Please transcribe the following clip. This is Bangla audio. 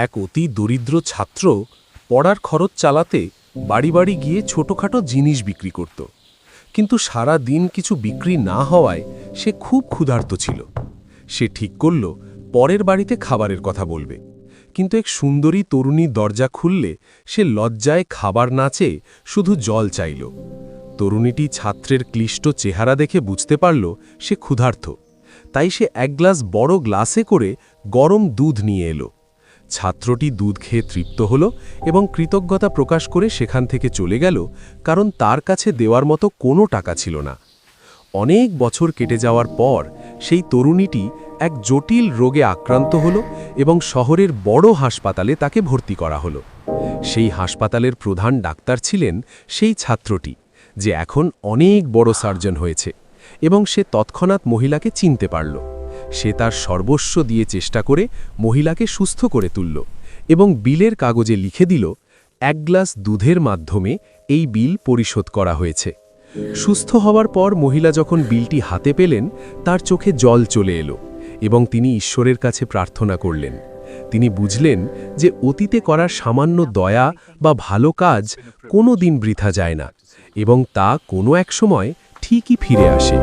এক অতি দরিদ্র ছাত্র পড়ার খরচ চালাতে বাড়ি বাড়ি গিয়ে ছোটখাটো জিনিস বিক্রি করত। কিন্তু সারা দিন কিছু বিক্রি না হওয়ায় সে খুব ক্ষুধার্ত ছিল। সে ঠিক করল পরের বাড়িতে খাবারের কথা বলবে। কিন্তু এক সুন্দরী তরুণী দরজা খুললে সে লজ্জায় খাবার না চেয়ে শুধু জল চাইল। তরুণীটি ছাত্রের ক্লিষ্ট চেহারা দেখে বুঝতে পারল সে ক্ষুধার্ত। তাই সে এক গ্লাস বড় গ্লাসে করে গরম দুধ নিয়ে এলো। ছাত্রটি দুধ খেয়ে তৃপ্ত হল এবং কৃতজ্ঞতা প্রকাশ করে সেখান থেকে চলে গেল, কারণ তার কাছে দেওয়ার মতো কোনো টাকা ছিল না। অনেক বছর কেটে যাওয়ার পর সেই তরুণীটি এক জটিল রোগে আক্রান্ত হল এবং শহরের বড় হাসপাতালে তাকে ভর্তি করা হলো। সেই হাসপাতালের প্রধান ডাক্তার ছিলেন সেই ছাত্রটি, যে এখন অনেক বড় সার্জন হয়েছে, এবং সে তৎক্ষণাৎ মহিলাকে চিনতে পারল। সে তার সর্বস্ব দিয়ে চেষ্টা করে মহিলাকে সুস্থ করে তুলল এবং বিলের কাগজে লিখে দিল, এক গ্লাস দুধের মাধ্যমে এই বিল পরিশোধ করা হয়েছে। সুস্থ হওয়ার পর মহিলা যখন বিলটি হাতে পেলেন, তার চোখে জল চলে এলো এবং তিনি ঈশ্বরের কাছে প্রার্থনা করলেন। তিনি বুঝলেন যে অতীতে করা সামান্য দয়া বা ভালো কাজ কোনো দিন বৃথা যায় না, এবং তা কোনো এক সময় ঠিকই ফিরে আসে।